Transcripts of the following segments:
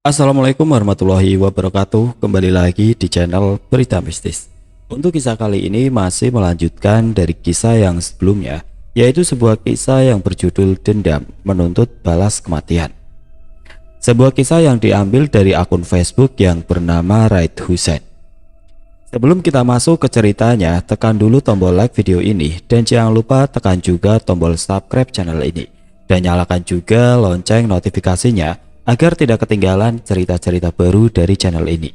Assalamualaikum warahmatullahi wabarakatuh. Kembali lagi di channel Berita Mistis. Untuk kisah kali ini masih melanjutkan dari kisah yang sebelumnya, yaitu sebuah kisah yang berjudul Dendam Menuntut Balas Kematian. Sebuah kisah yang diambil dari akun Facebook yang bernama Raid Hussein. Sebelum kita masuk ke ceritanya, tekan dulu tombol like video ini dan jangan lupa tekan juga tombol subscribe channel ini dan nyalakan juga lonceng notifikasinya agar tidak ketinggalan cerita-cerita baru dari channel ini.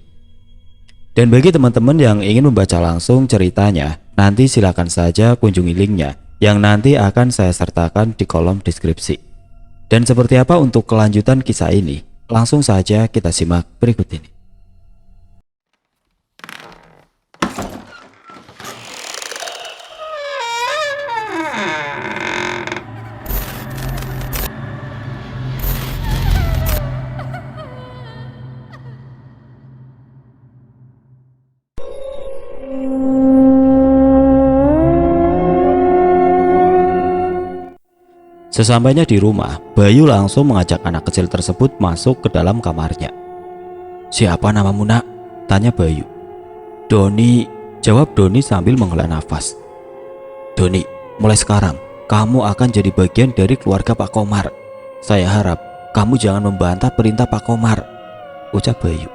Dan bagi teman-teman yang ingin membaca langsung ceritanya, nanti silakan saja kunjungi linknya yang nanti akan saya sertakan di kolom deskripsi. Dan seperti apa untuk kelanjutan kisah ini? Langsung saja kita simak berikut ini. Sesampainya di rumah, Bayu langsung mengajak anak kecil tersebut masuk ke dalam kamarnya. "Siapa namamu, Nak?" tanya Bayu. "Doni," jawab Doni sambil menghela nafas. "Doni, mulai sekarang kamu akan jadi bagian dari keluarga Pak Komar. Saya harap kamu jangan membantah perintah Pak Komar," ucap Bayu.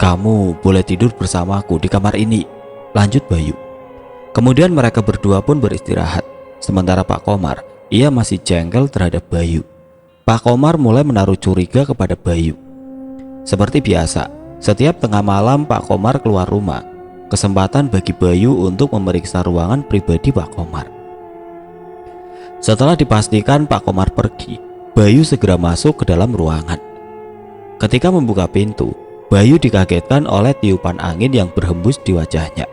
"Kamu boleh tidur bersamaku di kamar ini," lanjut Bayu. Kemudian mereka berdua pun beristirahat. Sementara Pak Komar, ia masih jengkel terhadap Bayu. Pak Komar mulai menaruh curiga kepada Bayu. Seperti biasa, setiap tengah malam Pak Komar keluar rumah. Kesempatan bagi Bayu untuk memeriksa ruangan pribadi Pak Komar. Setelah dipastikan Pak Komar pergi, Bayu segera masuk ke dalam ruangan. Ketika membuka pintu, Bayu dikagetkan oleh tiupan angin yang berhembus di wajahnya.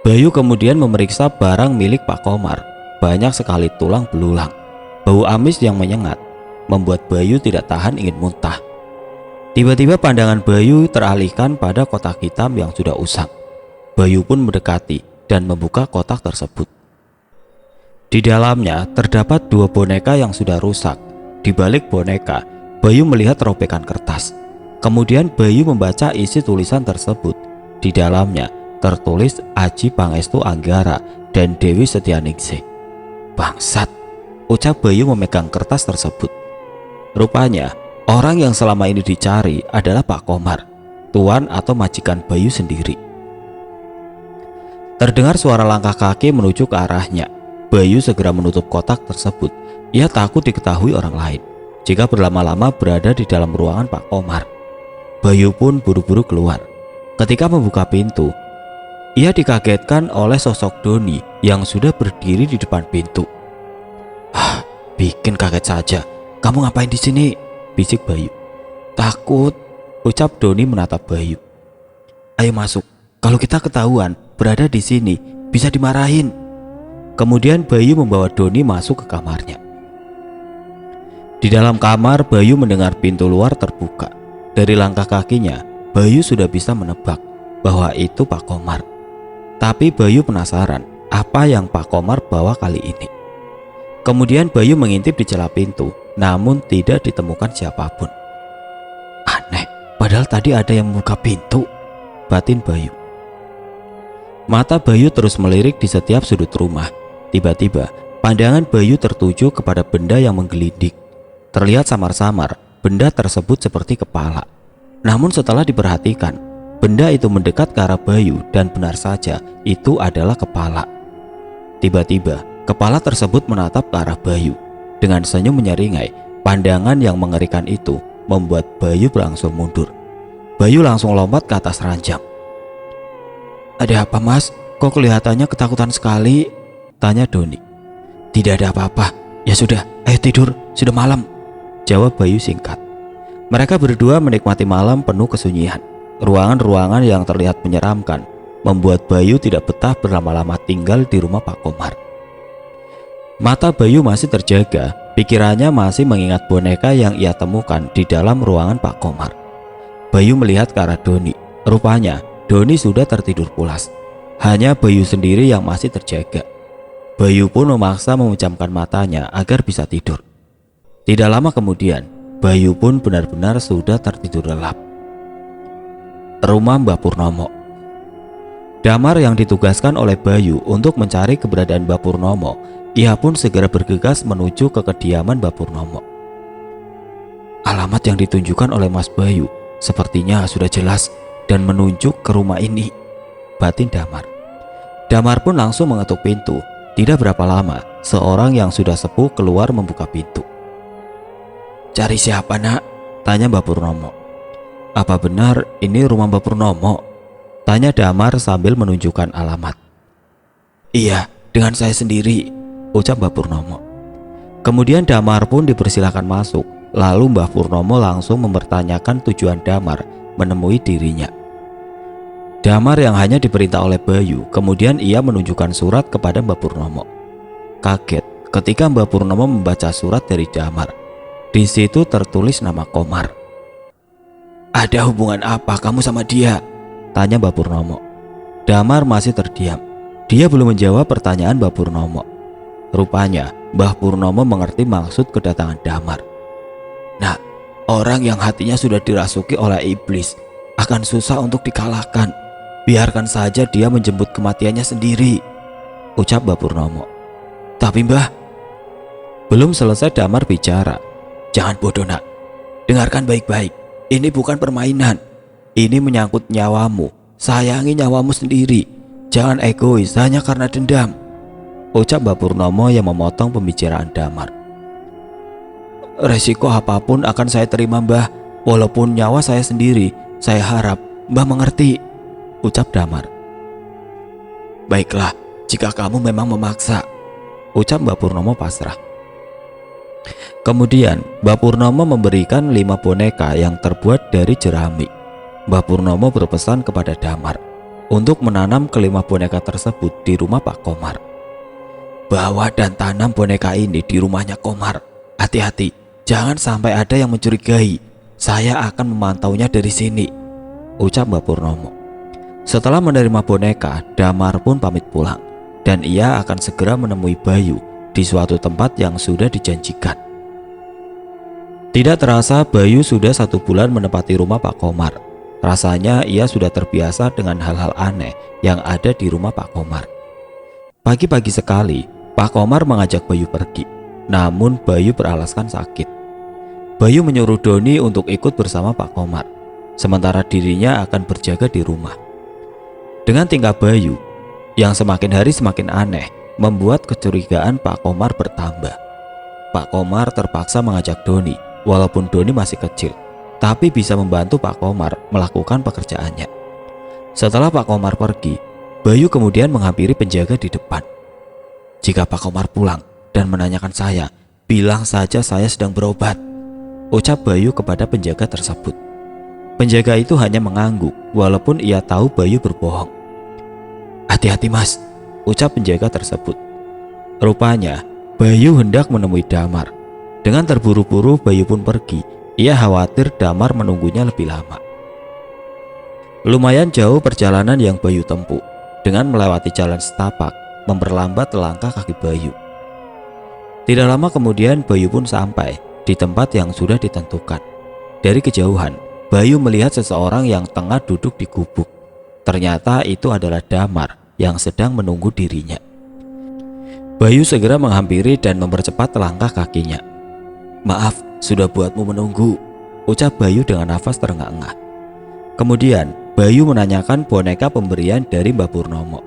Bayu kemudian memeriksa barang milik Pak Komar. Banyak sekali tulang belulang. Bau amis yang menyengat membuat Bayu tidak tahan ingin muntah. Tiba-tiba pandangan Bayu teralihkan pada kotak hitam yang sudah usang. Bayu pun mendekati dan membuka kotak tersebut. Di dalamnya terdapat dua boneka yang sudah rusak. Di balik boneka, Bayu melihat robekan kertas. Kemudian Bayu membaca isi tulisan tersebut. Di dalamnya tertulis Aji Pangestu Anggara dan Dewi Setianingsih. "Bangsat," ucap Bayu memegang kertas tersebut. Rupanya orang yang selama ini dicari adalah Pak Komar, tuan atau majikan Bayu sendiri. Terdengar suara langkah kaki menuju ke arahnya. Bayu segera menutup kotak tersebut. Ia takut diketahui orang lain jika berlama-lama berada di dalam ruangan Pak Komar. Bayu pun buru-buru keluar. Ketika membuka pintu, ia dikagetkan oleh sosok Doni yang sudah berdiri di depan pintu. "Ah, bikin kaget saja. Kamu ngapain di sini?" bisik Bayu. "Takut," ucap Doni menatap Bayu. "Ayo masuk. Kalau kita ketahuan berada di sini, bisa dimarahin." Kemudian Bayu membawa Doni masuk ke kamarnya. Di dalam kamar, Bayu mendengar pintu luar terbuka. Dari langkah kakinya, Bayu sudah bisa menebak bahwa itu Pak Komar. Tapi Bayu penasaran apa yang Pak Komar bawa kali ini. Kemudian Bayu mengintip di celah pintu, namun tidak ditemukan siapapun. "Aneh, padahal tadi ada yang membuka pintu," batin Bayu. Mata Bayu terus melirik di setiap sudut rumah. Tiba-tiba pandangan Bayu tertuju kepada benda yang menggelinding. Terlihat samar-samar benda tersebut seperti kepala. Namun setelah diperhatikan, benda itu mendekat ke arah Bayu dan benar saja itu adalah kepala. Tiba-tiba kepala tersebut menatap ke arah Bayu. Dengan senyum menyeringai, pandangan yang mengerikan itu membuat Bayu berangsur mundur. Bayu langsung lompat ke atas ranjang. "Ada apa, Mas? Kok kelihatannya ketakutan sekali?" tanya Doni. "Tidak ada apa-apa. Ya sudah, ayo tidur, sudah malam," jawab Bayu singkat. Mereka berdua menikmati malam penuh kesunyian. Ruangan-ruangan yang terlihat menyeramkan membuat Bayu tidak betah berlama-lama tinggal di rumah Pak Komar. Mata Bayu masih terjaga, pikirannya masih mengingat boneka yang ia temukan di dalam ruangan Pak Komar. Bayu melihat ke arah Doni. Rupanya Doni sudah tertidur pulas. Hanya Bayu sendiri yang masih terjaga. Bayu pun memaksa memejamkan matanya agar bisa tidur. Tidak lama kemudian, Bayu pun benar-benar sudah tertidur lelap. Rumah Mbah Purnomo. Damar yang ditugaskan oleh Bayu untuk mencari keberadaan Mbah Purnomo, ia pun segera bergegas menuju ke kediaman Mbah Purnomo. Alamat yang ditunjukkan oleh Mas Bayu sepertinya sudah jelas dan menunjuk ke rumah ini, batin Damar. Damar pun langsung mengetuk pintu. Tidak berapa lama, seorang yang sudah sepuh keluar membuka pintu. "Cari siapa, Nak?" tanya Mbah Purnomo. "Apa benar ini rumah Mbah Purnomo?" tanya Damar sambil menunjukkan alamat. "Iya, dengan saya sendiri," ucap Mbah Purnomo. Kemudian Damar pun dipersilakan masuk. Lalu Mbah Purnomo langsung mempertanyakan tujuan Damar menemui dirinya. Damar yang hanya diperintah oleh Bayu, kemudian ia menunjukkan surat kepada Mbah Purnomo. Kaget ketika Mbah Purnomo membaca surat dari Damar. Di situ tertulis nama Komar. "Ada hubungan apa kamu sama dia?" tanya Mbah Purnomo. Damar masih terdiam. Dia belum menjawab pertanyaan Mbah Purnomo. Rupanya Mbah Purnomo mengerti maksud kedatangan Damar. "Nah, orang yang hatinya sudah dirasuki oleh iblis akan susah untuk dikalahkan. Biarkan saja dia menjemput kematiannya sendiri," ucap Mbah Purnomo. "Tapi Mbah..." Belum selesai Damar bicara. "Jangan bodoh, Nak. Dengarkan baik-baik. Ini bukan permainan. Ini menyangkut nyawamu. Sayangi nyawamu sendiri. Jangan egois hanya karena dendam," ucap Mbah Purnomo yang memotong pembicaraan Damar. "Resiko apapun akan saya terima, Mbah. Walaupun nyawa saya sendiri. Saya harap Mbah mengerti," ucap Damar. "Baiklah, jika kamu memang memaksa," ucap Mbah Purnomo pasrah. Kemudian Mbah Purnomo memberikan 5 boneka yang terbuat dari jerami. Mbah Purnomo berpesan kepada Damar untuk menanam kelima boneka tersebut di rumah Pak Komar. "Bawa dan tanam boneka ini di rumahnya Komar. Hati-hati, jangan sampai ada yang mencurigai. Saya akan memantaunya dari sini," ucap Mbah Purnomo. Setelah menerima boneka, Damar pun pamit pulang dan ia akan segera menemui Bayu di suatu tempat yang sudah dijanjikan. Tidak terasa Bayu sudah 1 bulan menempati rumah Pak Komar. Rasanya ia sudah terbiasa dengan hal-hal aneh yang ada di rumah Pak Komar. Pagi-pagi sekali Pak Komar mengajak Bayu pergi, namun Bayu beralaskan sakit. Bayu menyuruh Doni untuk ikut bersama Pak Komar, sementara dirinya akan berjaga di rumah. Dengan tingkah Bayu yang semakin hari semakin aneh, membuat kecurigaan Pak Komar bertambah. Pak Komar terpaksa mengajak Doni, walaupun Doni masih kecil, tapi bisa membantu Pak Komar melakukan pekerjaannya. Setelah Pak Komar pergi, Bayu kemudian menghampiri penjaga di depan. "Jika Pak Komar pulang dan menanyakan saya, bilang saja saya sedang berobat," ucap Bayu kepada penjaga tersebut. Penjaga itu hanya mengangguk walaupun ia tahu Bayu berbohong. "Hati-hati Mas," ucap penjaga tersebut. Rupanya Bayu hendak menemui Damar. Dengan terburu-buru Bayu pun pergi. Ia khawatir Damar menunggunya lebih lama. Lumayan jauh perjalanan yang Bayu tempuh. Dengan melewati jalan setapak, memperlambat langkah kaki Bayu. Tidak lama kemudian Bayu pun sampai di tempat yang sudah ditentukan. Dari kejauhan, Bayu melihat seseorang yang tengah duduk di gubuk. Ternyata itu adalah Damar yang sedang menunggu dirinya. Bayu segera menghampiri dan mempercepat langkah kakinya. "Maaf, sudah buatmu menunggu," ucap Bayu dengan nafas terengah-engah. Kemudian Bayu menanyakan boneka pemberian dari Mbah Purnomo.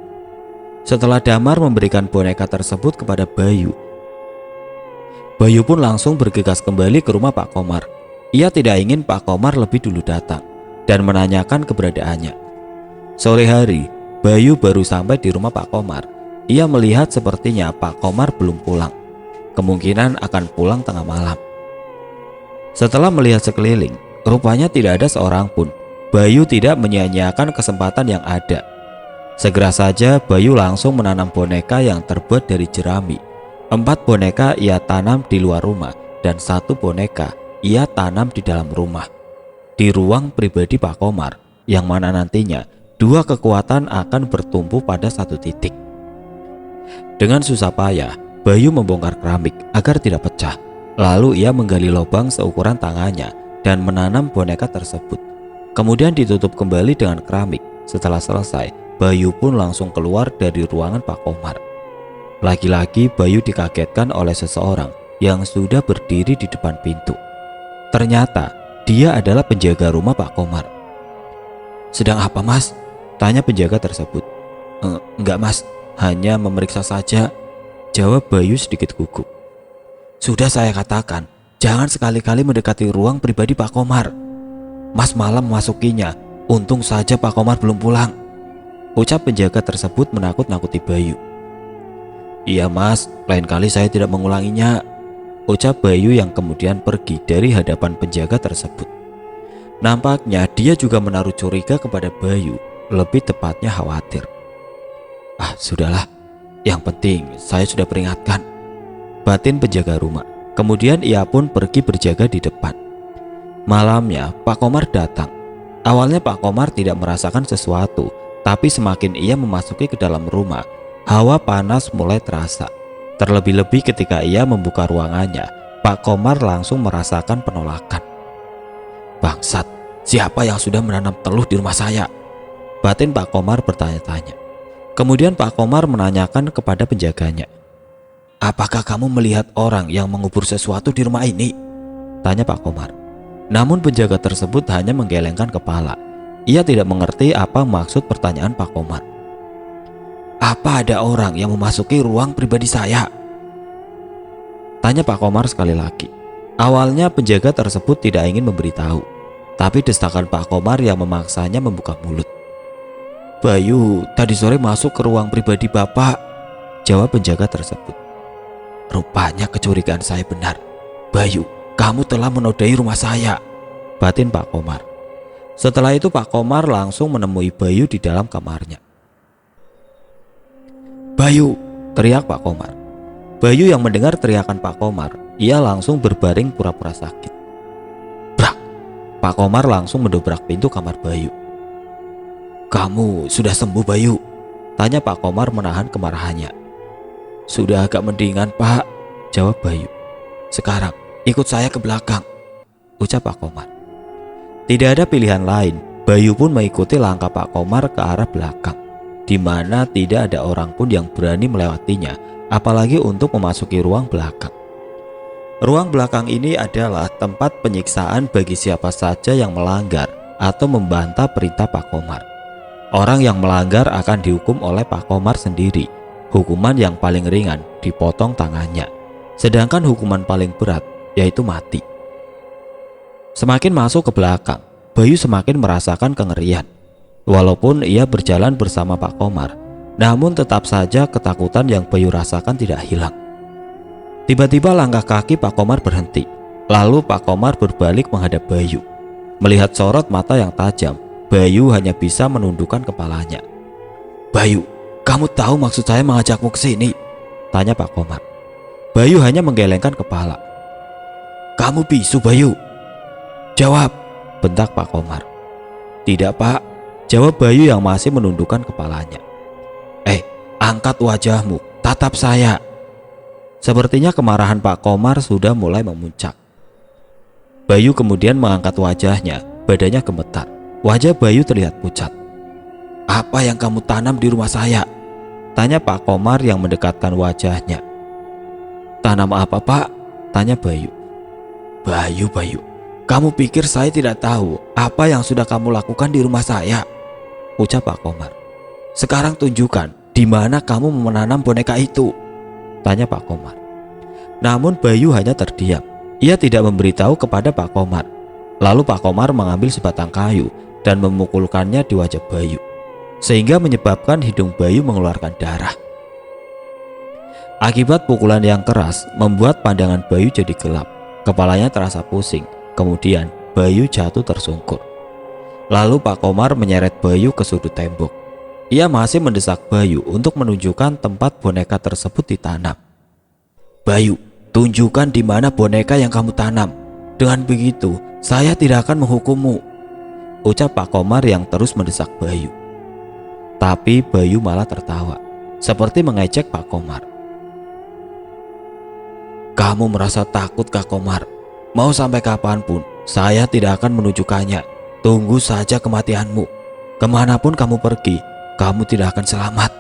Setelah Damar memberikan boneka tersebut kepada Bayu, Bayu pun langsung bergegas kembali ke rumah Pak Komar. Ia tidak ingin Pak Komar lebih dulu datang dan menanyakan keberadaannya. Sore hari, Bayu baru sampai di rumah Pak Komar. Ia melihat sepertinya Pak Komar belum pulang. Kemungkinan akan pulang tengah malam. Setelah melihat sekeliling, rupanya tidak ada seorang pun. Bayu tidak menyia-nyiakan kesempatan yang ada. Segera saja Bayu langsung menanam boneka yang terbuat dari jerami. 4 boneka ia tanam di luar rumah dan 1 boneka ia tanam di dalam rumah, di ruang pribadi Pak Komar, yang mana nantinya 2 kekuatan akan bertumpu pada 1 titik. Dengan susah payah Bayu membongkar keramik agar tidak pecah. Lalu ia menggali lubang seukuran tangannya dan menanam boneka tersebut. Kemudian ditutup kembali dengan keramik. Setelah selesai, Bayu pun langsung keluar dari ruangan Pak Komar. Lagi-lagi Bayu dikagetkan oleh seseorang yang sudah berdiri di depan pintu. Ternyata dia adalah penjaga rumah Pak Komar. "Sedang apa, Mas?" tanya penjaga tersebut. Enggak, Mas, hanya memeriksa saja," jawab Bayu sedikit gugup. "Sudah saya katakan, jangan sekali-kali mendekati ruang pribadi Pak Komar. Mas malah memasukinya. Untung saja Pak Komar belum pulang," ucap penjaga tersebut menakut-nakuti Bayu. "Iya, Mas, lain kali saya tidak mengulanginya," ucap Bayu yang kemudian pergi dari hadapan penjaga tersebut. Nampaknya dia juga menaruh curiga kepada Bayu, lebih tepatnya khawatir. Sudahlah, yang penting saya sudah peringatkan," batin penjaga rumah. Kemudian ia pun pergi berjaga di depan. Malamnya Pak Komar datang. Awalnya Pak Komar tidak merasakan sesuatu, tapi semakin ia memasuki ke dalam rumah, hawa panas mulai terasa. Terlebih-lebih ketika ia membuka ruangannya, Pak Komar langsung merasakan penolakan. "Bangsat, siapa yang sudah menanam teluh di rumah saya?" batin Pak Komar bertanya-tanya. Kemudian Pak Komar menanyakan kepada penjaganya. "Apakah kamu melihat orang yang mengubur sesuatu di rumah ini?" tanya Pak Komar. Namun penjaga tersebut hanya menggelengkan kepala. Ia tidak mengerti apa maksud pertanyaan Pak Komar. "Apa ada orang yang memasuki ruang pribadi saya?" tanya Pak Komar sekali lagi. Awalnya penjaga tersebut tidak ingin memberitahu, tapi desakan Pak Komar yang memaksanya membuka mulut. "Bayu tadi sore masuk ke ruang pribadi Bapak," jawab penjaga tersebut. "Rupanya kecurigaan saya benar. Bayu, kamu telah menodai rumah saya," batin Pak Komar. Setelah itu Pak Komar langsung menemui Bayu di dalam kamarnya. "Bayu!" teriak Pak Komar. Bayu yang mendengar teriakan Pak Komar, ia langsung berbaring pura-pura sakit. Brak! Pak Komar langsung mendobrak pintu kamar Bayu. "Kamu sudah sembuh, Bayu?" tanya Pak Komar menahan kemarahannya. "Sudah agak mendingan, Pak," jawab Bayu. "Sekarang ikut saya ke belakang," ucap Pak Komar. Tidak ada pilihan lain, Bayu pun mengikuti langkah Pak Komar ke arah belakang, di mana tidak ada orang pun yang berani melewatinya, apalagi untuk memasuki ruang belakang. Ruang belakang ini adalah tempat penyiksaan bagi siapa saja yang melanggar atau membantah perintah Pak Komar. Orang yang melanggar akan dihukum oleh Pak Komar sendiri. Hukuman yang paling ringan dipotong tangannya, sedangkan hukuman paling berat yaitu mati. Semakin masuk ke belakang, Bayu semakin merasakan kengerian. Walaupun ia berjalan bersama Pak Komar, namun tetap saja ketakutan yang Bayu rasakan tidak hilang. Tiba-tiba langkah kaki Pak Komar berhenti. Lalu Pak Komar berbalik menghadap Bayu. Melihat sorot mata yang tajam, Bayu hanya bisa menundukkan kepalanya. "Bayu, kamu tahu maksud saya mengajakmu ke sini?" tanya Pak Komar. Bayu hanya menggelengkan kepala. "Kamu bisu, Bayu?" "Jawab," bentak Pak Komar. "Tidak, Pak," jawab Bayu yang masih menundukkan kepalanya. Angkat wajahmu, tatap saya." Sepertinya kemarahan Pak Komar sudah mulai memuncak. Bayu kemudian mengangkat wajahnya, badannya gemetar. Wajah Bayu terlihat pucat. "Apa yang kamu tanam di rumah saya?" tanya Pak Komar yang mendekatkan wajahnya. "Tanam apa, Pak?" tanya Bayu. Bayu, kamu pikir saya tidak tahu apa yang sudah kamu lakukan di rumah saya?" ucap Pak Komar. "Sekarang tunjukkan di mana kamu menanam boneka itu?" tanya Pak Komar. Namun Bayu hanya terdiam. Ia tidak memberitahu kepada Pak Komar. Lalu Pak Komar mengambil sebatang kayu dan memukulkannya di wajah Bayu, sehingga menyebabkan hidung Bayu mengeluarkan darah. Akibat pukulan yang keras membuat pandangan Bayu jadi gelap. Kepalanya terasa pusing. Kemudian Bayu jatuh tersungkur. Lalu Pak Komar menyeret Bayu ke sudut tembok. Ia masih mendesak Bayu untuk menunjukkan tempat boneka tersebut ditanam. "Bayu, tunjukkan di mana boneka yang kamu tanam. Dengan begitu, saya tidak akan menghukummu," ucap Pak Komar yang terus mendesak Bayu. Tapi Bayu malah tertawa, seperti mengejek Pak Komar. Kamu merasa takut, Kak Komar? Mau sampai kapanpun, saya tidak akan menunjukkannya. Tunggu saja kematianmu. Kemanapun kamu pergi, kamu tidak akan selamat.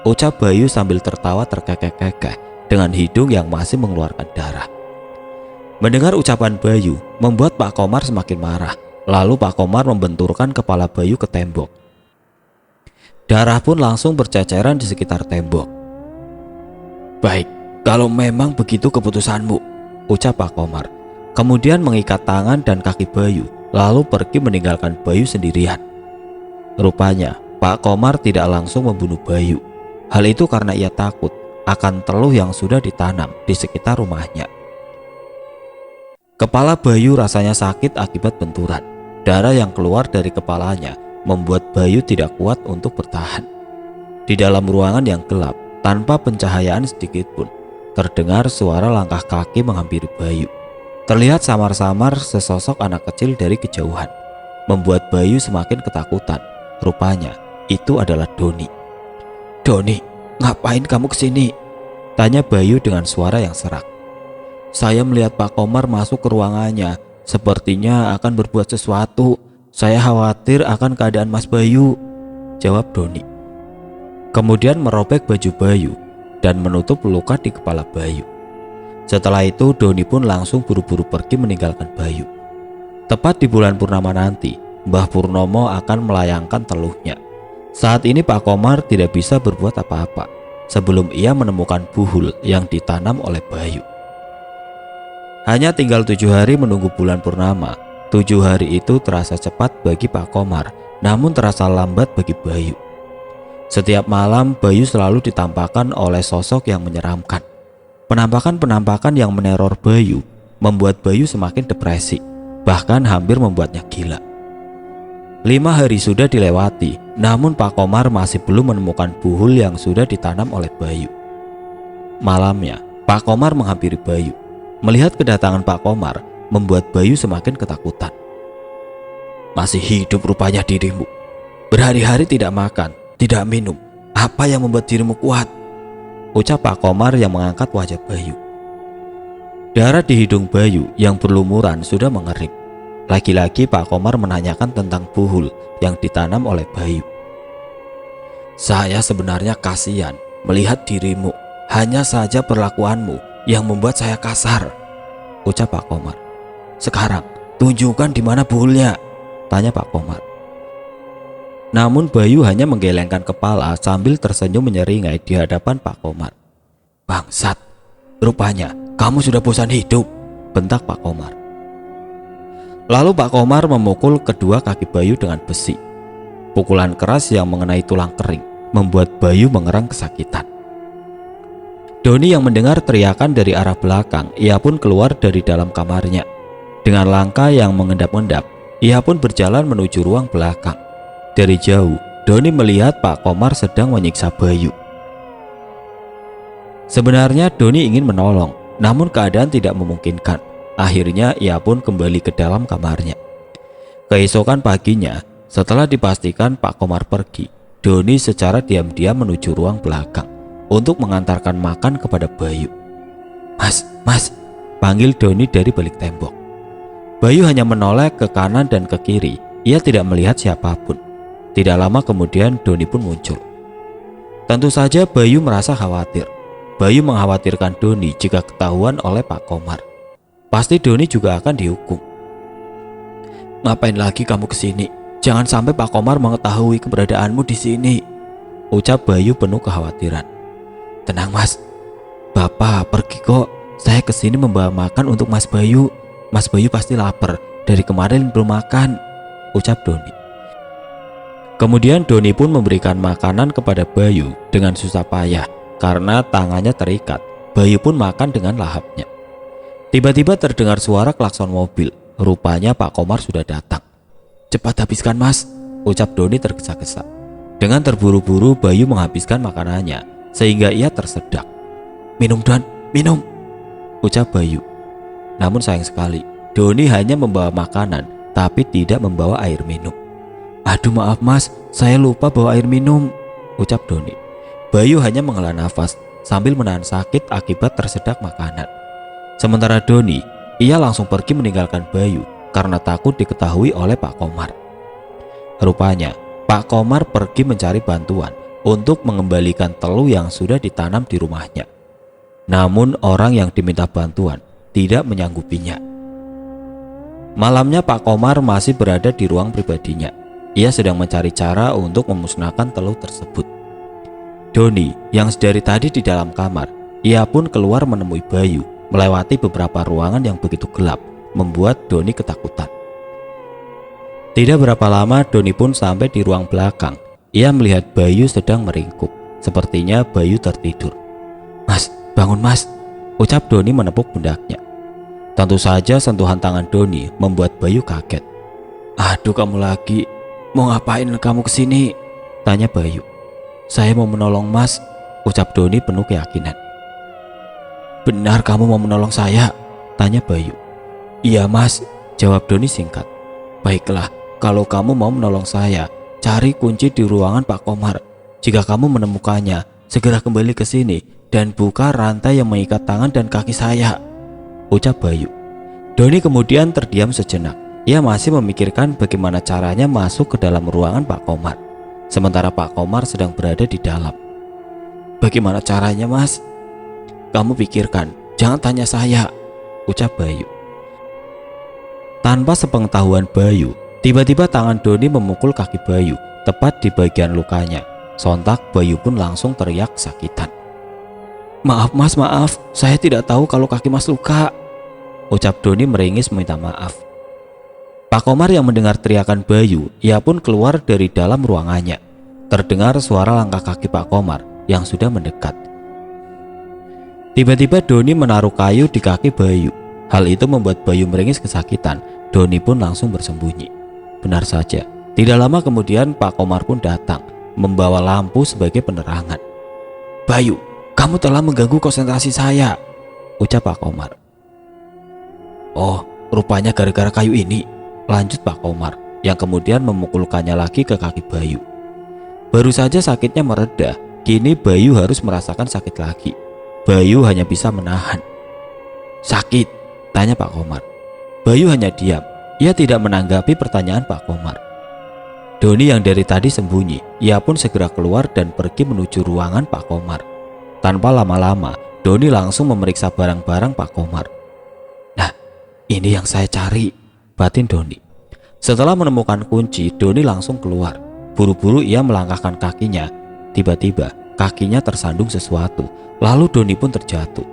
Ucap Bayu sambil tertawa terkekeh-kekeh dengan hidung yang masih mengeluarkan darah. Mendengar ucapan Bayu membuat Pak Komar semakin marah. Lalu Pak Komar membenturkan kepala Bayu ke tembok. Darah pun langsung berceceran di sekitar tembok. Baik, kalau memang begitu keputusanmu, ucap Pak Komar. Kemudian mengikat tangan dan kaki Bayu, lalu pergi meninggalkan Bayu sendirian. Rupanya Pak Komar tidak langsung membunuh Bayu. Hal itu karena ia takut akan teluh yang sudah ditanam di sekitar rumahnya. Kepala Bayu rasanya sakit akibat benturan. Darah yang keluar dari kepalanya membuat Bayu tidak kuat untuk bertahan. Di dalam ruangan yang gelap, tanpa pencahayaan sedikit pun, terdengar suara langkah kaki menghampiri Bayu. Terlihat samar-samar sesosok anak kecil dari kejauhan, membuat Bayu semakin ketakutan. Rupanya itu adalah Doni. Doni, ngapain kamu kesini? Tanya Bayu dengan suara yang serak. Saya melihat Pak Komar masuk ke ruangannya, sepertinya akan berbuat sesuatu. Saya khawatir akan keadaan Mas Bayu, jawab Doni. Kemudian merobek baju Bayu dan menutup luka di kepala Bayu. Setelah itu Doni pun langsung buru-buru pergi meninggalkan Bayu. Tepat di bulan purnama nanti, Mbah Purnomo akan melayangkan teluhnya. Saat ini Pak Komar tidak bisa berbuat apa-apa sebelum ia menemukan buhul yang ditanam oleh Bayu. Hanya tinggal 7 hari menunggu bulan purnama. 7 hari itu terasa cepat bagi Pak Komar, namun terasa lambat bagi Bayu. Setiap malam Bayu selalu ditampakkan oleh sosok yang menyeramkan. Penampakan-penampakan yang meneror Bayu membuat Bayu semakin depresi, bahkan hampir membuatnya gila. 5 hari sudah dilewati, namun Pak Komar masih belum menemukan buhul yang sudah ditanam oleh Bayu. Malamnya, Pak Komar menghampiri Bayu. Melihat kedatangan Pak Komar membuat Bayu semakin ketakutan. Masih hidup rupanya dirimu. Berhari-hari tidak makan, tidak minum. Apa yang membuat dirimu kuat? Ucap Pak Komar yang mengangkat wajah Bayu. Darah di hidung Bayu yang berlumuran sudah mengering. Lagi-lagi Pak Komar menanyakan tentang buhul yang ditanam oleh Bayu. Saya sebenarnya kasihan melihat dirimu. Hanya saja perlakuanmu yang membuat saya kasar, ucap Pak Komar. Sekarang tunjukkan di mana buhulnya, tanya Pak Komar. Namun Bayu hanya menggelengkan kepala sambil tersenyum menyeringai di hadapan Pak Komar. Bangsat, rupanya kamu sudah bosan hidup, bentak Pak Komar. Lalu Pak Komar memukul kedua kaki Bayu dengan besi. Pukulan keras yang mengenai tulang kering membuat Bayu mengerang kesakitan. Doni yang mendengar teriakan dari arah belakang, ia pun keluar dari dalam kamarnya. Dengan langkah yang mengendap-endap, ia pun berjalan menuju ruang belakang. Dari jauh, Doni melihat Pak Komar sedang menyiksa Bayu. Sebenarnya Doni ingin menolong, namun keadaan tidak memungkinkan. Akhirnya ia pun kembali ke dalam kamarnya. Keesokan paginya, setelah dipastikan Pak Komar pergi, Doni secara diam-diam menuju ruang belakang untuk mengantarkan makan kepada Bayu. Mas, panggil Doni dari balik tembok. Bayu hanya menoleh ke kanan dan ke kiri. Ia tidak melihat siapapun. Tidak lama kemudian Doni pun muncul. Tentu saja Bayu merasa khawatir. Bayu mengkhawatirkan Doni jika ketahuan oleh Pak Komar. Pasti Doni juga akan dihukum. Ngapain lagi kamu kesini? Jangan sampai Pak Komar mengetahui keberadaanmu di sini, ucap Bayu penuh kekhawatiran. Tenang mas, Bapak pergi kok. Saya kesini membawa makan untuk Mas Bayu. Mas Bayu pasti lapar, dari kemarin belum makan, ucap Doni. Kemudian Doni pun memberikan makanan kepada Bayu dengan susah payah karena tangannya terikat. Bayu pun makan dengan lahapnya. Tiba-tiba terdengar suara klakson mobil. Rupanya Pak Komar sudah datang. Cepat habiskan mas, ucap Doni tergesa-gesa. Dengan terburu-buru Bayu menghabiskan makanannya sehingga ia tersedak. Minum Don, minum, ucap Bayu. Namun sayang sekali, Doni hanya membawa makanan tapi tidak membawa air minum. Aduh maaf mas, saya lupa bawa air minum, ucap Doni. Bayu hanya menghela nafas sambil menahan sakit akibat tersedak makanan. Sementara Doni, ia langsung pergi meninggalkan Bayu karena takut diketahui oleh Pak Komar. Rupanya, Pak Komar pergi mencari bantuan untuk mengembalikan teluh yang sudah ditanam di rumahnya. Namun orang yang diminta bantuan tidak menyanggupinya. Malamnya Pak Komar masih berada di ruang pribadinya. Ia sedang mencari cara untuk memusnahkan teluh tersebut. Doni yang sedari tadi di dalam kamar, ia pun keluar menemui Bayu melewati beberapa ruangan yang begitu gelap, membuat Doni ketakutan. Tidak berapa lama Doni pun sampai di ruang belakang. Ia melihat Bayu sedang meringkuk. Sepertinya Bayu tertidur. "Mas, bangun mas," ucap Doni menepuk pundaknya. Tentu saja sentuhan tangan Doni membuat Bayu kaget. "Aduh, kamu lagi. Mau ngapain kamu kesini?" tanya Bayu. "Saya mau menolong mas," ucap Doni penuh keyakinan. "Benar kamu mau menolong saya?" tanya Bayu. "Iya mas," jawab Doni singkat. "Baiklah, kalau kamu mau menolong saya, cari kunci di ruangan Pak Komar. Jika kamu menemukannya, segera kembali ke sini dan buka rantai yang mengikat tangan dan kaki saya," ucap Bayu. Doni kemudian terdiam sejenak. Ia masih memikirkan bagaimana caranya masuk ke dalam ruangan Pak Komar, sementara Pak Komar sedang berada di dalam. "Bagaimana caranya mas?" "Kamu pikirkan, jangan tanya saya," ucap Bayu. Tanpa sepengetahuan Bayu, tiba-tiba tangan Doni memukul kaki Bayu tepat di bagian lukanya. Sontak Bayu pun langsung teriak kesakitan. "Maaf mas, maaf, saya tidak tahu kalau kaki mas luka," ucap Doni meringis meminta maaf. Pak Komar yang mendengar teriakan Bayu, ia pun keluar dari dalam ruangannya. Terdengar suara langkah kaki Pak Komar yang sudah mendekat. Tiba-tiba Doni menaruh kayu di kaki Bayu. Hal itu membuat Bayu meringis kesakitan. Doni pun langsung bersembunyi. Benar saja, tidak lama kemudian Pak Komar pun datang, membawa lampu sebagai penerangan. "Bayu, kamu telah mengganggu konsentrasi saya," ucap Pak Komar. "Oh, rupanya gara-gara kayu ini," lanjut Pak Komar, yang kemudian memukulkannya lagi ke kaki Bayu. Baru saja sakitnya mereda, kini Bayu harus merasakan sakit lagi. Bayu hanya bisa menahan. "Sakit?" tanya Pak Komar. Bayu hanya diam. Ia tidak menanggapi pertanyaan Pak Komar. Doni yang dari tadi sembunyi, ia pun segera keluar dan pergi menuju ruangan Pak Komar. Tanpa lama-lama, Doni langsung memeriksa barang-barang Pak Komar. "Nah, ini yang saya cari," batin Doni. Setelah menemukan kunci, Doni langsung keluar. Buru-buru ia melangkahkan kakinya. Tiba-tiba kakinya tersandung sesuatu, lalu Doni pun terjatuh.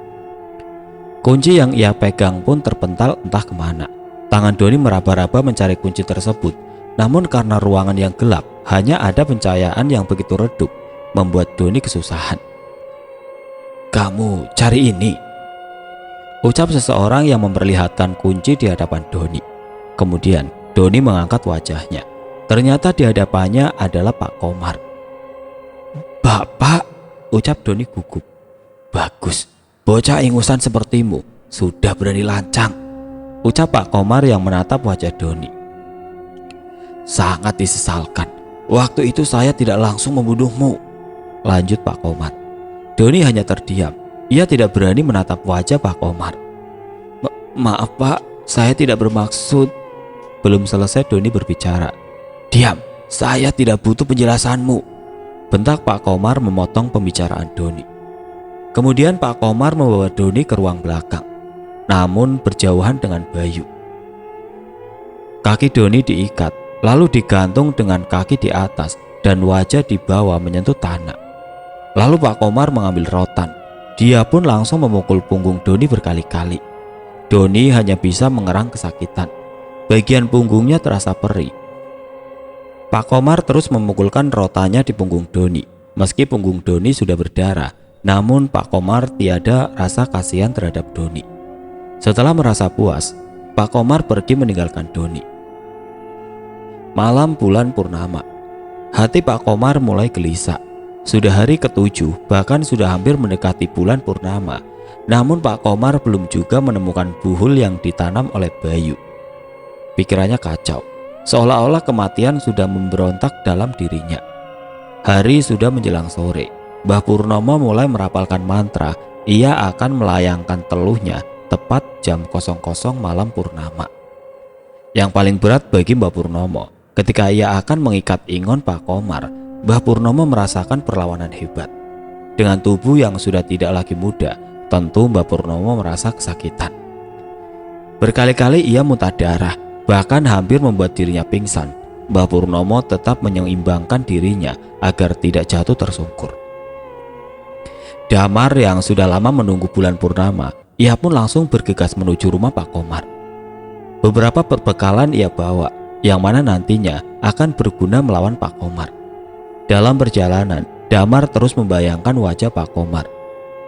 Kunci yang ia pegang pun terpental entah kemana. Tangan Doni meraba-raba mencari kunci tersebut, namun karena ruangan yang gelap, hanya ada pencahayaan yang begitu redup, membuat Doni kesusahan. "Kamu cari ini," ucap seseorang yang memperlihatkan kunci di hadapan Doni. Kemudian Doni mengangkat wajahnya. Ternyata di hadapannya adalah Pak Komar. "Bapak," ucap Doni gugup. "Bagus, bocah ingusan sepertimu sudah berani lancang," ucap Pak Komar yang menatap wajah Doni. "Sangat disesalkan, waktu itu saya tidak langsung membunuhmu," lanjut Pak Komar. Doni hanya terdiam. Ia tidak berani menatap wajah Pak Komar. Maaf pak, saya tidak bermaksud." Belum selesai Doni berbicara. "Diam, saya tidak butuh penjelasanmu," bentak Pak Komar memotong pembicaraan Doni. Kemudian Pak Komar membawa Doni ke ruang belakang, namun berjauhan dengan Bayu. Kaki Doni diikat, lalu digantung dengan kaki di atas dan wajah di bawah menyentuh tanah. Lalu Pak Komar mengambil rotan. Dia pun langsung memukul punggung Doni berkali-kali. Doni hanya bisa mengerang kesakitan. Bagian punggungnya terasa perih. Pak Komar terus memukulkan rotannya di punggung Doni. Meski punggung Doni sudah berdarah, namun Pak Komar tiada rasa kasihan terhadap Doni. Setelah merasa puas, Pak Komar pergi meninggalkan Doni. Malam bulan purnama. Hati Pak Komar mulai gelisah. Sudah hari ke-7, bahkan sudah hampir mendekati bulan purnama. Namun Pak Komar belum juga menemukan buhul yang ditanam oleh Bayu. Pikirannya kacau, seolah-olah kematian sudah memberontak dalam dirinya. Hari sudah menjelang sore. Mbah Purnomo mulai merapalkan mantra. Ia akan melayangkan teluhnya tepat jam 00 malam purnama. Yang paling berat bagi Mbah Purnomo, ketika ia akan mengikat ingon Pak Komar, Mbah Purnomo merasakan perlawanan hebat. Dengan tubuh yang sudah tidak lagi muda, tentu Mbah Purnomo merasa kesakitan. Berkali-kali ia muntah darah, bahkan hampir membuat dirinya pingsan. Mbah Purnomo tetap menyeimbangkan dirinya agar tidak jatuh tersungkur. Damar yang sudah lama menunggu bulan purnama, ia pun langsung bergegas menuju rumah Pak Komar. Beberapa perbekalan ia bawa, yang mana nantinya akan berguna melawan Pak Komar. Dalam perjalanan, Damar terus membayangkan wajah Pak Komar.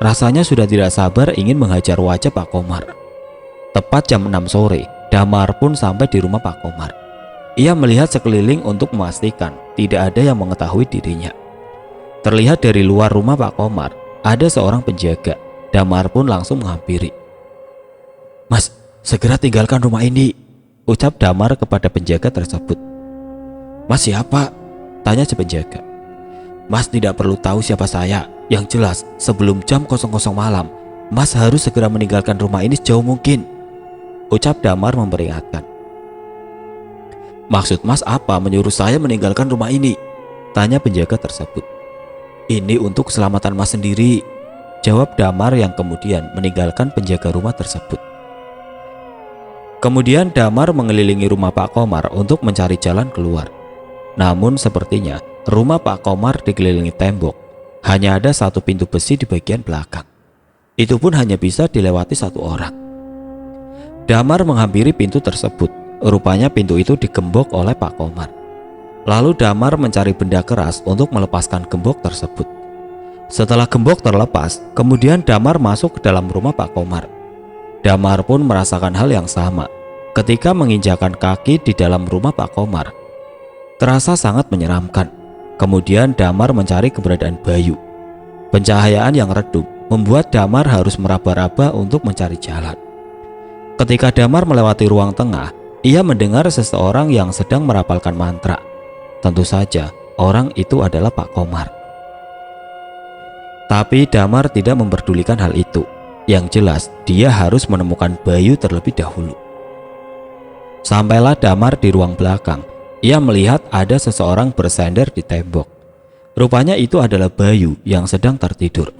Rasanya sudah tidak sabar ingin menghajar wajah Pak Komar. Tepat jam 6 sore, Damar pun sampai di rumah Pak Komar. Ia melihat sekeliling untuk memastikan tidak ada yang mengetahui dirinya. Terlihat dari luar rumah Pak Komar, ada seorang penjaga. Damar pun langsung menghampiri. "Mas, segera tinggalkan rumah ini," ucap Damar kepada penjaga tersebut. "Mas siapa?" tanya si penjaga. "Mas tidak perlu tahu siapa saya. Yang jelas sebelum jam 00 malam, Mas harus segera meninggalkan rumah ini sejauh mungkin," ucap Damar memperingatkan. "Maksud Mas apa menyuruh saya meninggalkan rumah ini?" tanya penjaga tersebut. "Ini untuk keselamatan Mas sendiri," jawab Damar yang kemudian meninggalkan penjaga rumah tersebut. Kemudian Damar mengelilingi rumah Pak Komar untuk mencari jalan keluar. Namun sepertinya rumah Pak Komar dikelilingi tembok. Hanya ada satu pintu besi di bagian belakang. Itu pun hanya bisa dilewati satu orang. Damar menghampiri pintu tersebut. Rupanya pintu itu digembok oleh Pak Komar. Lalu Damar mencari benda keras untuk melepaskan gembok tersebut. Setelah gembok terlepas, kemudian Damar masuk ke dalam rumah Pak Komar. Damar pun merasakan hal yang sama. Ketika menginjakan kaki di dalam rumah Pak Komar, terasa sangat menyeramkan. Kemudian Damar mencari keberadaan Bayu. Pencahayaan yang redup membuat Damar harus meraba-raba untuk mencari jalan. Ketika Damar melewati ruang tengah, ia mendengar seseorang yang sedang merapalkan mantra. Tentu saja orang itu adalah Pak Komar. Tapi Damar tidak memperdulikan hal itu. Yang jelas dia harus menemukan Bayu terlebih dahulu. Sampailah Damar di ruang belakang. Ia melihat ada seseorang bersender di tembok. Rupanya itu adalah Bayu yang sedang tertidur.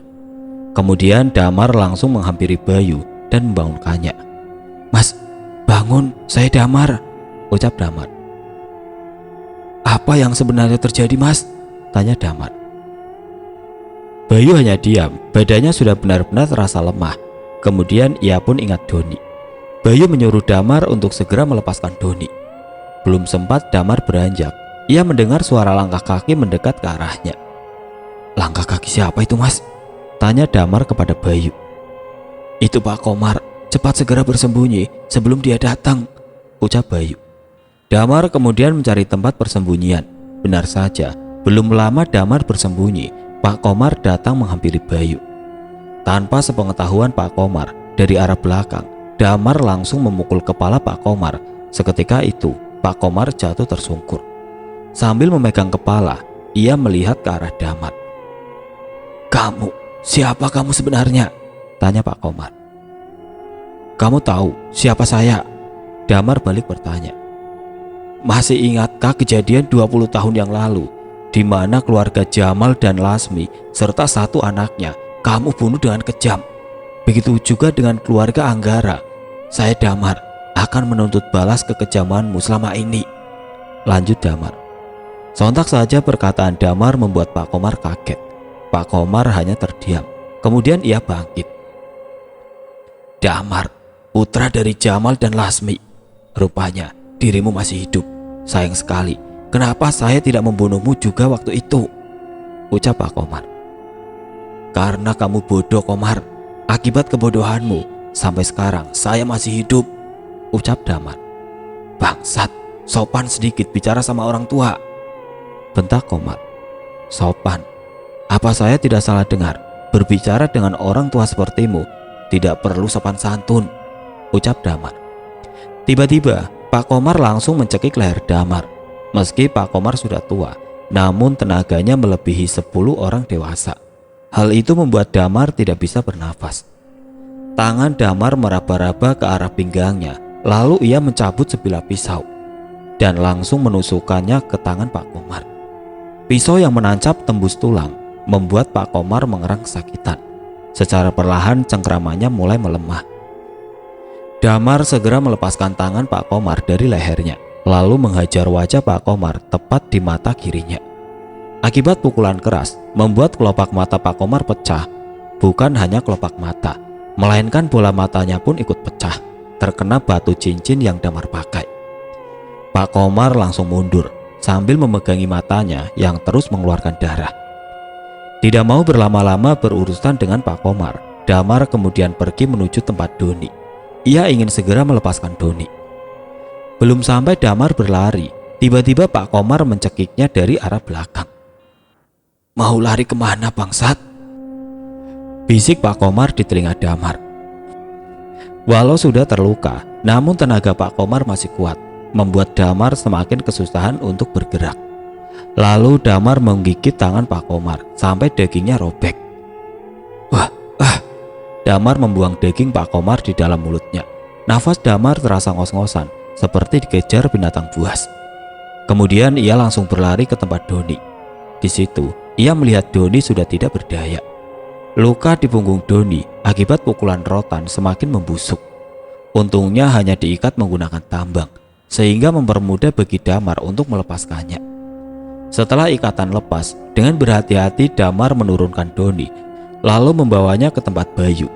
Kemudian Damar langsung menghampiri Bayu dan membangunkannya. "Mas, bangun, saya Damar," ucap Damar. "Apa yang sebenarnya terjadi, Mas?" tanya Damar. Bayu hanya diam, badannya sudah benar-benar terasa lemah. Kemudian ia pun ingat Doni. Bayu menyuruh Damar untuk segera melepaskan Doni. Belum sempat Damar beranjak, ia mendengar suara langkah kaki mendekat ke arahnya. "Langkah kaki siapa itu, Mas?" tanya Damar kepada Bayu. "Itu Pak Komar, cepat segera bersembunyi sebelum dia datang," ucap Bayu. Damar kemudian mencari tempat persembunyian. Benar saja, belum lama Damar bersembunyi, Pak Komar datang menghampiri Bayu. Tanpa sepengetahuan Pak Komar, dari arah belakang, Damar langsung memukul kepala Pak Komar. Seketika itu, Pak Komar jatuh tersungkur. Sambil memegang kepala, ia melihat ke arah Damar. "Kamu, siapa kamu sebenarnya?" tanya Pak Komar. "Kamu tahu siapa saya?" Damar balik bertanya. "Masih ingatkah kejadian 20 tahun yang lalu, di mana keluarga Jamal dan Lasmi serta satu anaknya kamu bunuh dengan kejam? Begitu juga dengan keluarga Anggara. Saya Damar akan menuntut balas kekejamanmu selama ini," lanjut Damar. Sontak saja perkataan Damar membuat Pak Komar kaget. Pak Komar hanya terdiam. Kemudian ia bangkit. "Damar, putra dari Jamal dan Lasmi. Rupanya dirimu masih hidup. Sayang sekali, kenapa saya tidak membunuhmu juga waktu itu?" ucap Pak Komar. "Karena kamu bodoh, Komar. Akibat kebodohanmu, sampai sekarang saya masih hidup," ucap Damar. "Bangsat, sopan sedikit bicara sama orang tua," bentak Komar. "Sopan? Apa saya tidak salah dengar? Berbicara dengan orang tua sepertimu tidak perlu sopan santun," ucap Damar. Tiba-tiba Pak Komar langsung mencekik leher Damar. Meski Pak Komar sudah tua, namun tenaganya melebihi 10 orang dewasa. Hal itu membuat Damar tidak bisa bernafas. Tangan Damar meraba-raba ke arah pinggangnya, lalu ia mencabut sebilah pisau dan langsung menusukkannya ke tangan Pak Komar. Pisau yang menancap tembus tulang membuat Pak Komar mengerang kesakitan. Secara perlahan cengkramannya mulai melemah. Damar segera melepaskan tangan Pak Komar dari lehernya, lalu menghajar wajah Pak Komar tepat di mata kirinya. Akibat pukulan keras membuat kelopak mata Pak Komar pecah. Bukan hanya kelopak mata, melainkan bola matanya pun ikut pecah, terkena batu cincin yang Damar pakai. Pak Komar langsung mundur sambil memegangi matanya yang terus mengeluarkan darah. Tidak mau berlama-lama berurusan dengan Pak Komar, Damar kemudian pergi menuju tempat Doni. Ia ingin segera melepaskan Doni. Belum sampai Damar berlari, tiba-tiba Pak Komar mencekiknya dari arah belakang. "Mau lari kemana, bangsat?" bisik Pak Komar di telinga Damar. Walau sudah terluka, namun tenaga Pak Komar masih kuat, membuat Damar semakin kesusahan untuk bergerak. Lalu Damar menggigit tangan Pak Komar sampai dagingnya robek. Damar membuang daging Pak Komar di dalam mulutnya. Nafas Damar terasa ngos-ngosan, seperti dikejar binatang buas. Kemudian ia langsung berlari ke tempat Doni. Di situ, ia melihat Doni sudah tidak berdaya. Luka di punggung Doni akibat pukulan rotan semakin membusuk. Untungnya hanya diikat menggunakan tambang, sehingga mempermudah bagi Damar untuk melepaskannya. Setelah ikatan lepas, dengan berhati-hati Damar menurunkan Doni, lalu membawanya ke tempat Bayu.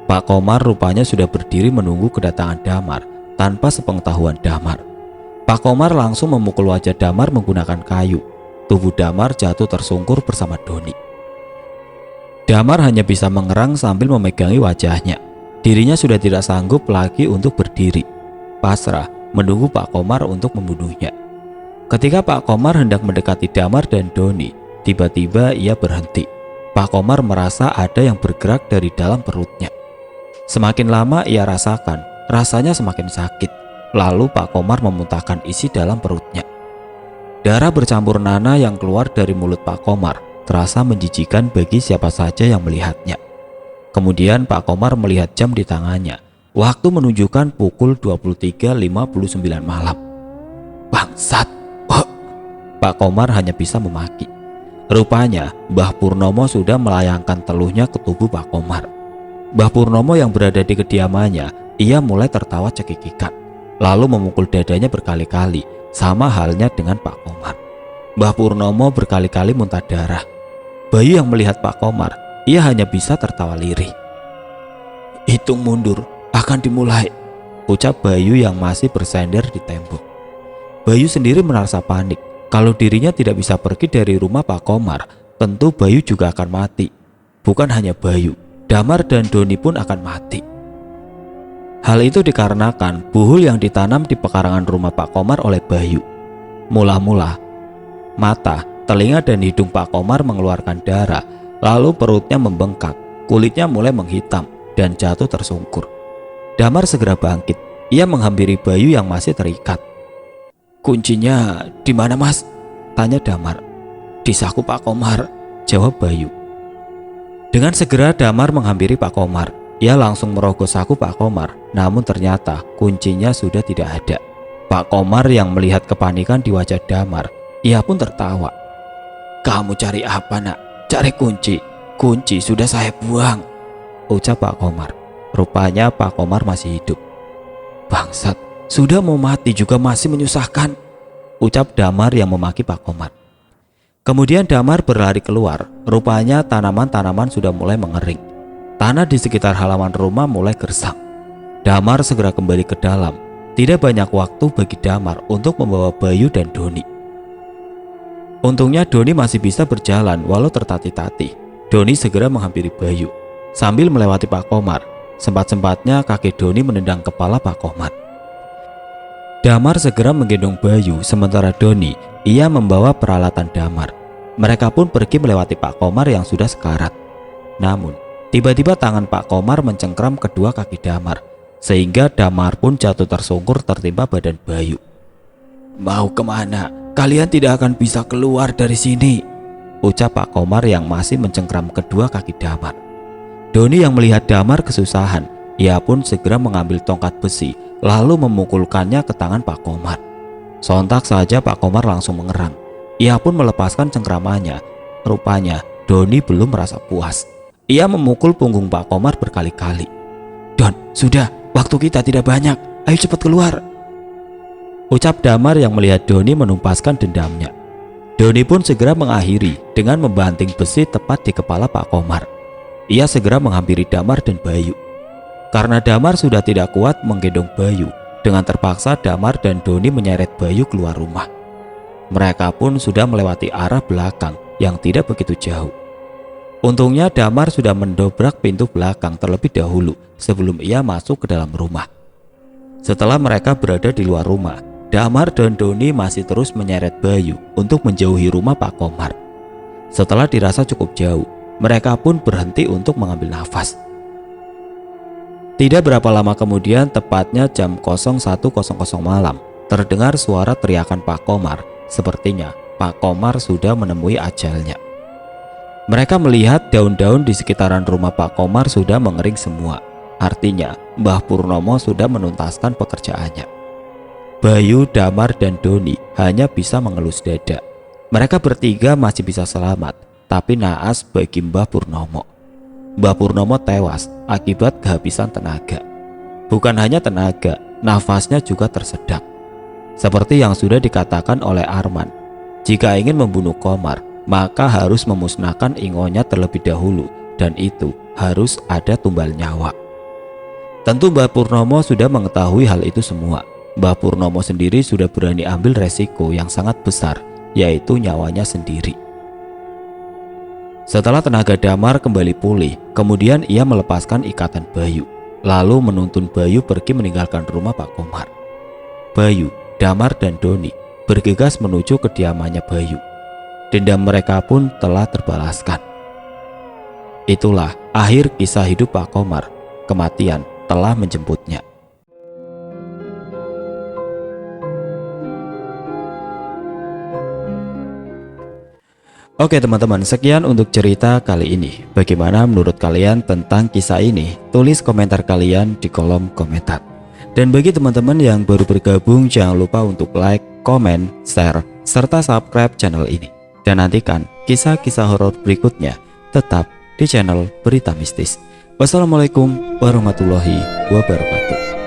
Pak Komar rupanya sudah berdiri menunggu kedatangan Damar tanpa sepengetahuan Damar. Pak Komar langsung memukul wajah Damar menggunakan kayu. Tubuh Damar jatuh tersungkur bersama Doni. Damar hanya bisa mengerang sambil memegangi wajahnya. Dirinya sudah tidak sanggup lagi untuk berdiri. Pasrah menunggu Pak Komar untuk membunuhnya. Ketika Pak Komar hendak mendekati Damar dan Doni, tiba-tiba ia berhenti. Pak Komar merasa ada yang bergerak dari dalam perutnya. Semakin lama ia rasakan, rasanya semakin sakit. Lalu Pak Komar memuntahkan isi dalam perutnya. Darah bercampur nanah yang keluar dari mulut Pak Komar terasa menjijikan bagi siapa saja yang melihatnya. Kemudian Pak Komar melihat jam di tangannya. Waktu menunjukkan pukul 23.59 malam. "Bangsat!" Pak Komar hanya bisa memaki. Rupanya Mbah Purnomo sudah melayangkan teluhnya ke tubuh Pak Komar. Mbah Purnomo yang berada di kediamannya, ia mulai tertawa cekikikan, lalu memukul dadanya berkali-kali, sama halnya dengan Pak Komar. Mbah Purnomo berkali-kali muntah darah. Bayu yang melihat Pak Komar, ia hanya bisa tertawa lirih. "Hitung mundur, akan dimulai," ucap Bayu yang masih bersender di tembok. Bayu sendiri merasa panik. Kalau dirinya tidak bisa pergi dari rumah Pak Komar, tentu Bayu juga akan mati. Bukan hanya Bayu, Damar dan Doni pun akan mati. Hal itu dikarenakan buhul yang ditanam di pekarangan rumah Pak Komar oleh Bayu. Mula-mula, mata, telinga dan hidung Pak Komar mengeluarkan darah, lalu perutnya membengkak, kulitnya mulai menghitam dan jatuh tersungkur. Damar segera bangkit. Ia menghampiri Bayu yang masih terikat. "Kuncinya di mana, Mas?" tanya Damar. "Di saku Pak Komar," jawab Bayu. Dengan segera Damar menghampiri Pak Komar. Ia langsung merogoh saku Pak Komar, namun ternyata kuncinya sudah tidak ada. Pak Komar yang melihat kepanikan di wajah Damar, ia pun tertawa. "Kamu cari apa, Nak? Cari kunci. Kunci sudah saya buang," ucap Pak Komar. Rupanya Pak Komar masih hidup. "Bangsat, sudah mau mati juga masih menyusahkan," ucap Damar yang memaki Pak Komar. Kemudian Damar berlari keluar. Rupanya tanaman-tanaman sudah mulai mengering. Tanah di sekitar halaman rumah mulai gersang. Damar segera kembali ke dalam. Tidak banyak waktu bagi Damar untuk membawa Bayu dan Doni. Untungnya Doni masih bisa berjalan walau tertatih-tatih. Doni segera menghampiri Bayu. Sambil melewati Pak Komar, sempat-sempatnya kaki Doni menendang kepala Pak Komar. Damar segera menggendong Bayu, sementara Doni, ia membawa peralatan Damar. Mereka pun pergi melewati Pak Komar yang sudah sekarat. Namun, tiba-tiba tangan Pak Komar mencengkram kedua kaki Damar, sehingga Damar pun jatuh tersungkur tertimpa badan Bayu. "Mau kemana? Kalian tidak akan bisa keluar dari sini," ucap Pak Komar yang masih mencengkram kedua kaki Damar. Doni yang melihat Damar kesusahan, ia pun segera mengambil tongkat besi lalu memukulkannya ke tangan Pak Komar. Sontak saja Pak Komar langsung mengerang. Ia pun melepaskan cengkramannya. Rupanya Doni belum merasa puas. Ia memukul punggung Pak Komar berkali-kali. "Don, sudah, waktu kita tidak banyak. Ayo cepat keluar," ucap Damar yang melihat Doni menumpaskan dendamnya. Doni pun segera mengakhiri dengan membanting besi tepat di kepala Pak Komar. Ia segera menghampiri Damar dan Bayu. Karena Damar sudah tidak kuat menggendong Bayu, dengan terpaksa Damar dan Doni menyeret Bayu keluar rumah. Mereka pun sudah melewati arah belakang yang tidak begitu jauh. Untungnya Damar sudah mendobrak pintu belakang terlebih dahulu sebelum ia masuk ke dalam rumah. Setelah mereka berada di luar rumah, Damar dan Doni masih terus menyeret Bayu untuk menjauhi rumah Pak Komar. Setelah dirasa cukup jauh, mereka pun berhenti untuk mengambil nafas. Tidak berapa lama kemudian, tepatnya jam 01.00 malam, terdengar suara teriakan Pak Komar. Sepertinya Pak Komar sudah menemui ajalnya. Mereka melihat daun-daun di sekitaran rumah Pak Komar sudah mengering semua. Artinya Mbah Purnomo sudah menuntaskan pekerjaannya. Bayu, Damar, dan Doni hanya bisa mengelus dada. Mereka bertiga masih bisa selamat, tapi naas bagi Mbah Purnomo. Mbah Purnomo tewas akibat kehabisan tenaga. Bukan hanya tenaga, nafasnya juga tersedak. Seperti yang sudah dikatakan oleh Arman, jika ingin membunuh Komar, maka harus memusnahkan ingonya terlebih dahulu, dan itu harus ada tumbal nyawa. Tentu Mbah Purnomo sudah mengetahui hal itu semua. Mbah Purnomo sendiri sudah berani ambil resiko yang sangat besar, yaitu nyawanya sendiri. Setelah tenaga Damar kembali pulih, kemudian ia melepaskan ikatan Bayu, lalu menuntun Bayu pergi meninggalkan rumah Pak Komar. Bayu, Damar, dan Doni bergegas menuju kediamannya Bayu. Dendam mereka pun telah terbalaskan. Itulah akhir kisah hidup Pak Komar. Kematian telah menjemputnya. Oke teman-teman, sekian untuk cerita kali ini. Bagaimana menurut kalian tentang kisah ini? Tulis komentar kalian di kolom komentar. Dan bagi teman-teman yang baru bergabung, jangan lupa untuk like, komen, share, serta subscribe channel ini. Dan nantikan kisah-kisah horor berikutnya tetap di channel Berita Mistis. Wassalamualaikum warahmatullahi wabarakatuh.